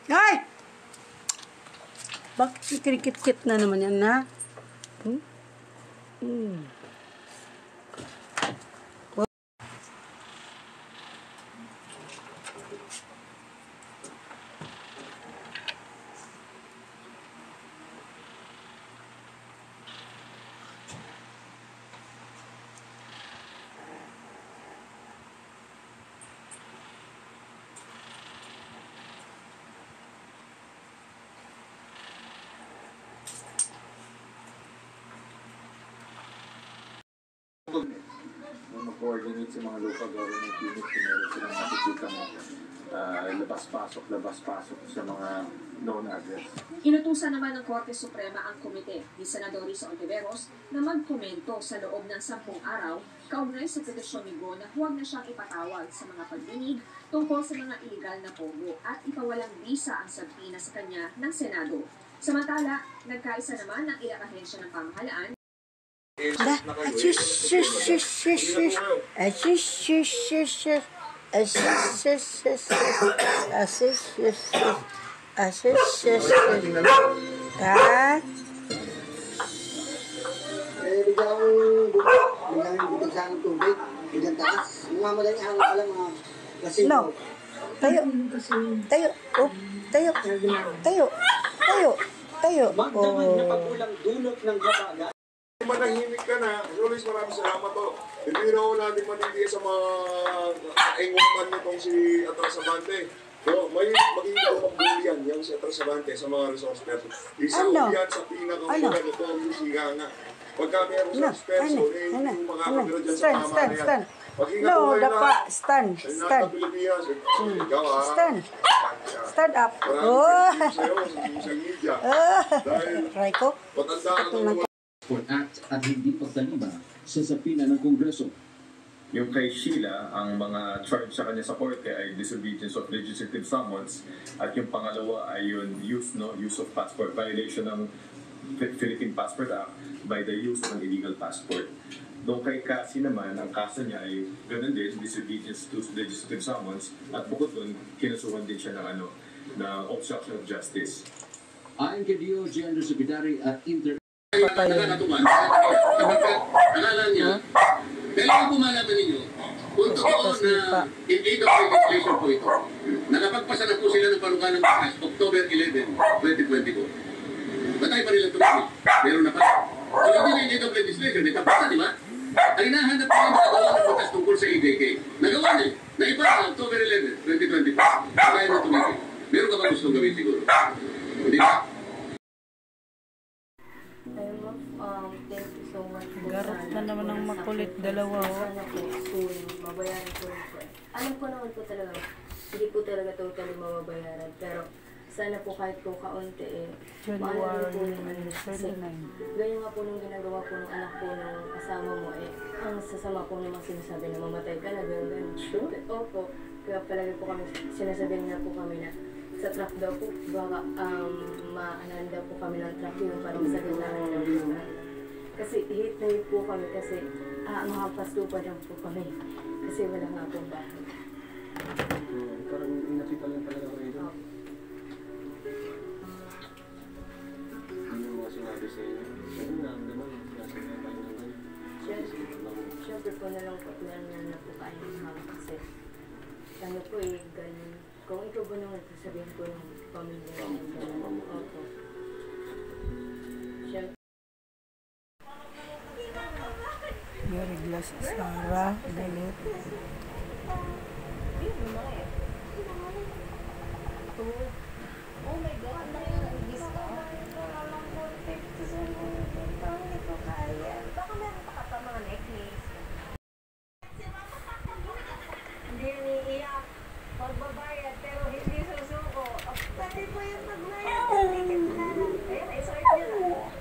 Ay! Bakit kirikit-kit na naman yan, ha? Mag-coordinate sa mga local government unit kung meron silang nakikita mo labas-pasok sa mga known address. Inutusan naman ng Korte Suprema ang komite ni Senadores Ontiveros na magkomento sa loob ng 10 araw kaugnay sa petisyon ni Go na huwag na siyang ipatawag sa mga pagdinig tungkol sa mga iligal na pogo at ipawalang bisa ang sabina sa kanya ng Senado. Samantala, nagkaisa naman ng ilang ahensya ng pamahalaan No. Tayo. Napagulang dulot ng kabaga. Manahimik ka na, Luis, maraming salamat to. Hindi na ako natin manigay sa mga engwaman nitong si Atrasabante. So, may magiging pagbulian yan si Atrasabante sa mga resource person. Isang yan sa pinakamulan ito ang musiga nga. Pagka may resource person, yung mga kamera dyan sa tama na yan. No, dapa, stand. Stand up. Try ko. Act at hindi pagtalima sa sapina ng Kongreso. Yung kay Sheila, ang mga charge sa kanya sa korte ay disobedience of legislative summons at yung pangalawa ay yung use of passport, violation ng Philippine Passport Act by the use of an illegal passport. Doon kay Cassie naman, ang kaso niya ay ganun din, disobedience to legislative summons at bukod doon, kinasuhan din siya ng obstruction of justice. Ayon kay DOJ Undersecretary at nakakatuwa. Akala niya, kailangan po malaman ninyo, kung totoo na in aid of legislation po ito, nakapagpasa na po sila ng panukalang batas October 11, 2024. Batay pa nilang tuloy. Meron na pala. Kung hindi na in aid of legislation, may tapos na, di ba? Ay nahanap po yung makagawa ng batas tungkol sa EJK. Nagawa niya. Naipasa October 11, 2024. Kaya na tumigil. Meron ka ba gustong gawin siguro? Hindi ba? Thank you so much po. Garot na naman ang makulit dalawa. Sana po soon, mabayaran ko rin po. Alam ko naman po talaga, hindi po talaga totally mababayaran. Pero sana po kahit po kaunti maalala po yung ano. Kasi ganyan nga po nung ginagawa po ng anak po ng kasama mo ang sasama po naman sinasabi na mamatay ka na, gano'n. Sure? Opo. Kaya palagi po kami, sinasabi na po kami na sa truck daw po, baka maanan daw po kami ng truck yung parang sa gitna ng lugar. Kasi hit na hit po kami kasi makapastupa lang po kami. Kasi wala nga pong bahay. Parang inapitan lang talaga kayo doon. Ano yung mga sinabi sa inyo? Ano na ang naman? Nasa na tayo ng ganyan? Siyempre po nalungkot na po kayo ng mga kasi ano po ganyan. Kung ikaw ba naman, sasabihin ko ng pamilya ng gano'n. Opo. Narigla si Sarah. Galit. Oh my God, nakikis ka. Hindi ko kaya. Baka meron pa ka pa mga necklace. Hindi niiyak. Magbabayad pero hindi susuko. Pwede po yung magbayad. Ayun, ay sakit nyo na.